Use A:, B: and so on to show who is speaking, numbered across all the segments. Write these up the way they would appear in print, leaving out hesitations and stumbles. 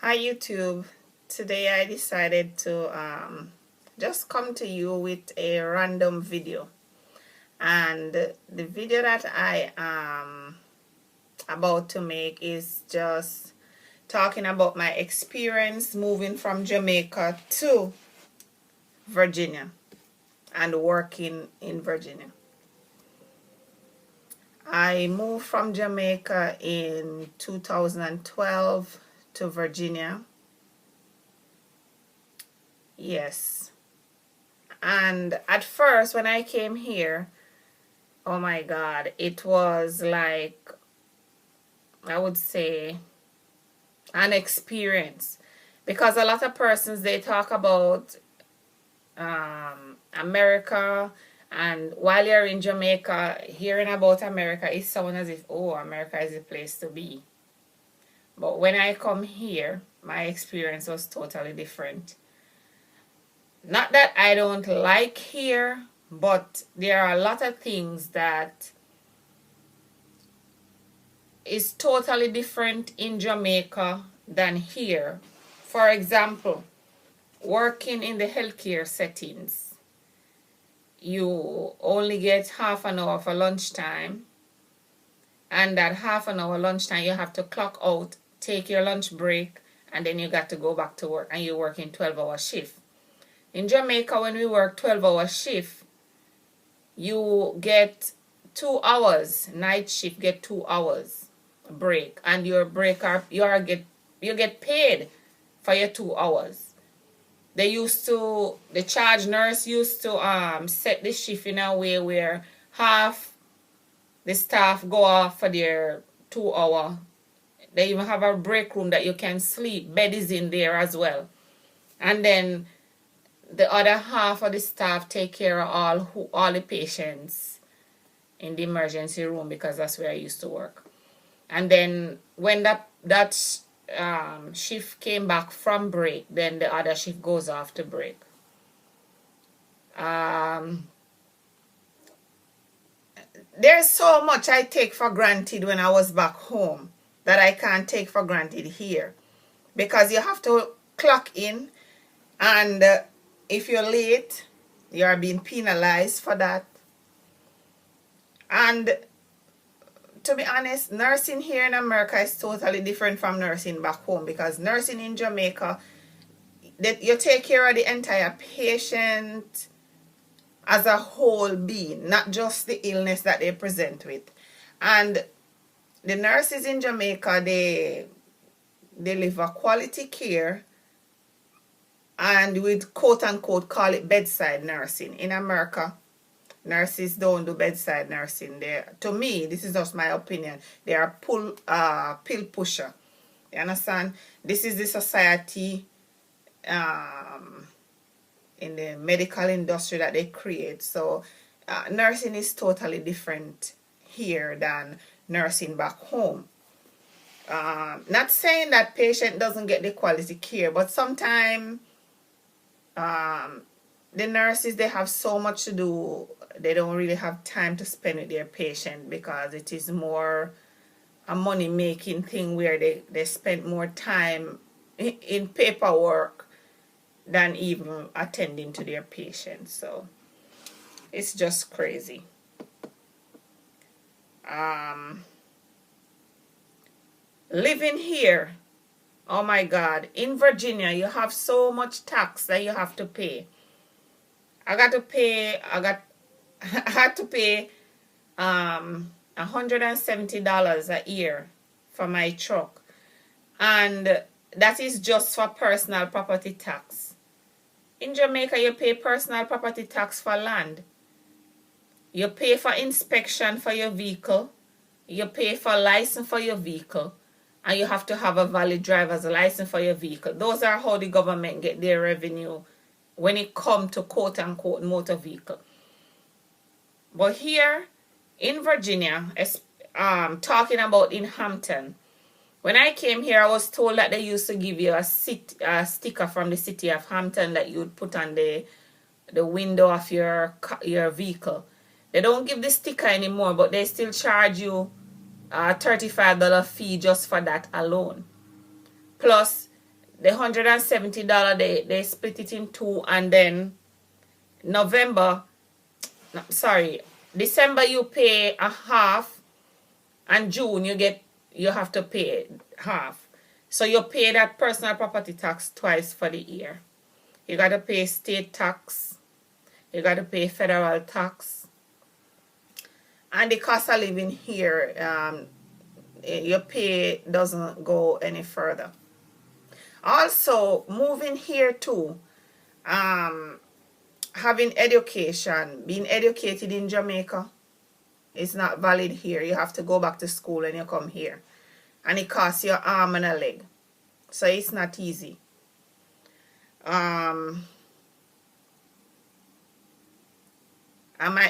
A: Hi YouTube. Today I decided to just come to you with a random video, and the video that I am about to make is just talking about my experience moving from Jamaica to Virginia and working in Virginia. I moved from Jamaica in 2012 to Virginia. Yes. And at first, when I came here, oh my God, it was like, I would say, an experience. Because a lot of persons, they talk about America, and while you're in Jamaica, hearing about America is someone as if, oh, America is a place to be. But when I come here, my experience was totally different. Not that I don't like here, but there are a lot of things that is totally different in Jamaica than here. For example, working in the healthcare settings, you only get half an hour for lunchtime, and that half an hour lunchtime you have to clock out, take your lunch break, and then you got to go back to work, and you work in 12-hour shift. In Jamaica, when we work 12-hour shift, you get 2 hours. Night shift get 2 hours break, and your break are you get paid for your 2 hours. The charge nurse used to set the shift in a way where half the staff go off for their 2 hour. They even have a break room that you can sleep. Bed is in there as well. And then the other half of the staff take care of all the patients in the emergency room, because that's where I used to work. And then when that shift came back from break, then the other shift goes off to break. There's so much I take for granted when I was back home that I can't take for granted here, because you have to clock in, and if you're late, you are being penalized for that. And to be honest, nursing here in America is totally different from nursing back home, because nursing in Jamaica, that you take care of the entire patient as a whole being, not just the illness that they present with. And the nurses in Jamaica, they deliver quality care, and with quote unquote call it bedside nursing. In America, nurses don't do bedside nursing. To me, this is just my opinion, they are pill pusher. You understand? This is the society in the medical industry that they create. So nursing is totally different here than nursing back home. Not saying that patient doesn't get the quality care, but sometimes the nurses, they have so much to do, they don't really have time to spend with their patient, because it is more a money making thing where they spend more time in paperwork than even attending to their patients. So it's just crazy. Living here, oh my God, in Virginia, you have so much tax that you have to pay. I had to pay $170 a year for my truck, and that is just for personal property tax. In Jamaica, you pay personal property tax for land. You pay for inspection for your vehicle. You pay for license for your vehicle. And you have to have a valid driver's license for your vehicle. Those are how the government get their revenue when it comes to quote unquote motor vehicle. But here in Virginia, talking about in Hampton, when I came here, I was told that they used to give you a sticker from the city of Hampton that you would put on the window of your vehicle. They don't give the sticker anymore, but they still charge you a $35 fee just for that alone. Plus, The $170, they split it in two, and then December you pay a half, and June you have to pay half. So you pay that personal property tax twice for the year. You got to pay state tax, you got to pay federal tax, and the cost of living here, your pay doesn't go any further. Also, moving here too, having education, being educated in Jamaica, is not valid here. You have to go back to school when you come here, and it costs you an arm and a leg, so it's not easy.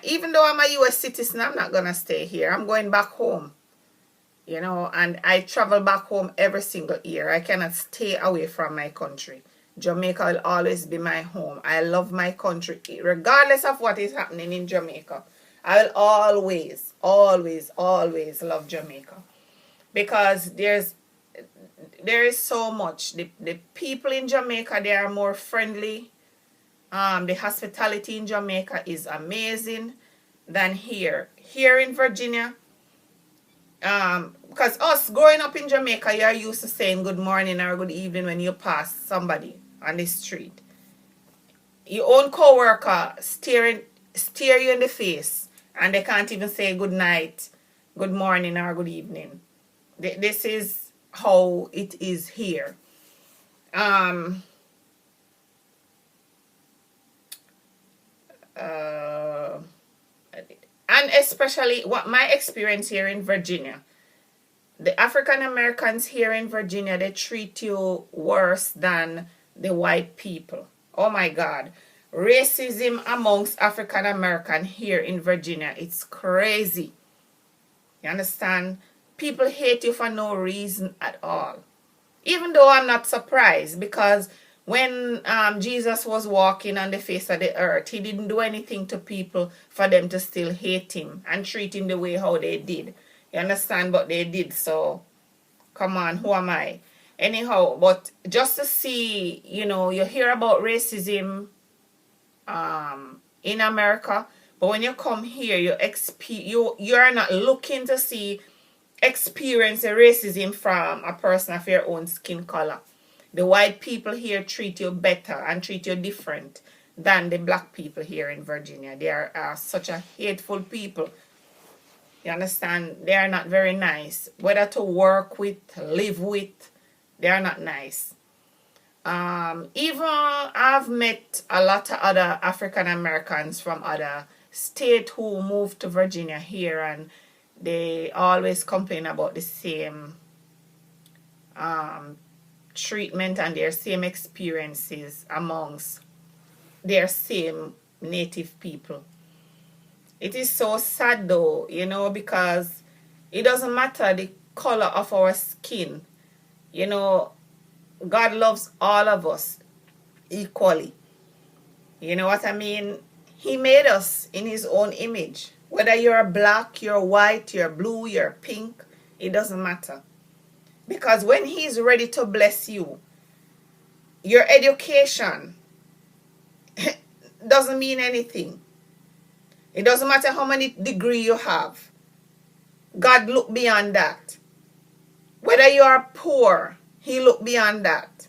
A: Even though I'm a US citizen, I'm not gonna stay here. I'm going back home, and I travel back home every single year. I cannot stay away from my country. Jamaica will always be my home. I love my country regardless of what is happening in Jamaica. I will always, always, always love Jamaica, because there is so much. The people in Jamaica, they are more friendly. The hospitality in Jamaica is amazing than here. Here in Virginia, because us growing up in Jamaica, you're used to saying good morning or good evening when you pass somebody on the street. Your own co-worker stare you in the face, and they can't even say good night, good morning, or good evening. This is how it is here. And especially what my experience here in Virginia, the African Americans here in Virginia, they treat you worse than the white people. Oh my God. Racism amongst African American here in Virginia, it's crazy. You understand? People hate you for no reason at all. Even though I'm not surprised, because when Jesus was walking on the face of the earth, he didn't do anything to people for them to still hate him and treat him the way how they did. You understand? But they did. So come on, who am I? Anyhow, but just to see, you hear about racism in America, but when you come here, you are not looking to experience the racism from a person of your own skin color. The white people here treat you better and treat you different than the black people here in Virginia. They are such a hateful people. You understand? They are not very nice. Whether to work with, live with, they are not nice. Even I've met a lot of other African Americans from other states who moved to Virginia here, and they always complain about the same treatment and their same experiences amongst their same native people. It is so sad though, because it doesn't matter the color of our skin. God loves all of us equally. You know what I mean? He made us in his own image. Whether you're black, you're white, you're blue, you're pink, it doesn't matter. Because when he's ready to bless you, your education doesn't mean anything. It doesn't matter how many degrees you have. God look beyond that. Whether you are poor, he look beyond that.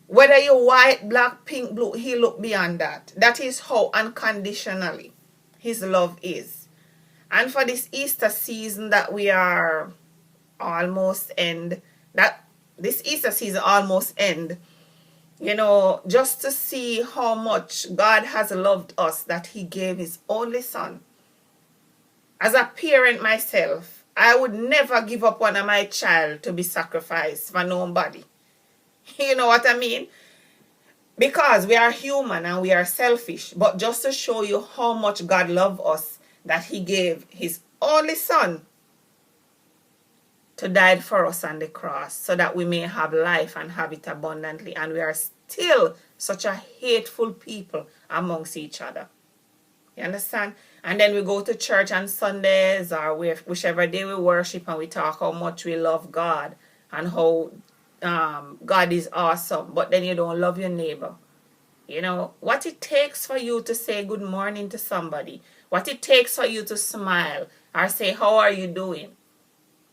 A: Whether you're white, black, pink, blue, he look beyond that. That is how unconditionally his love is. And for this Easter season that we are almost end, that this Easter season almost end, just to see how much God has loved us, that he gave his only son. As a parent myself, I would never give up one of my child to be sacrificed for nobody. You know what I mean? Because we are human and we are selfish. But just to show you how much God loves us, that he gave his only son to die for us on the cross, so that we may have life and have it abundantly. And we are still such a hateful people amongst each other. You understand? And then we go to church on Sundays or whichever day we worship, and we talk how much we love God and how God is awesome, but then you don't love your neighbor. You know, what it takes for you to say good morning to somebody, what it takes for you to smile or say, how are you doing?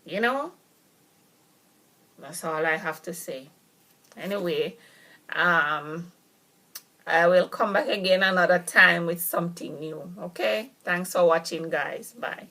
A: You know, that's all I have to say. Anyway, I will come back again another time with something new. Okay? Thanks for watching, guys. Bye.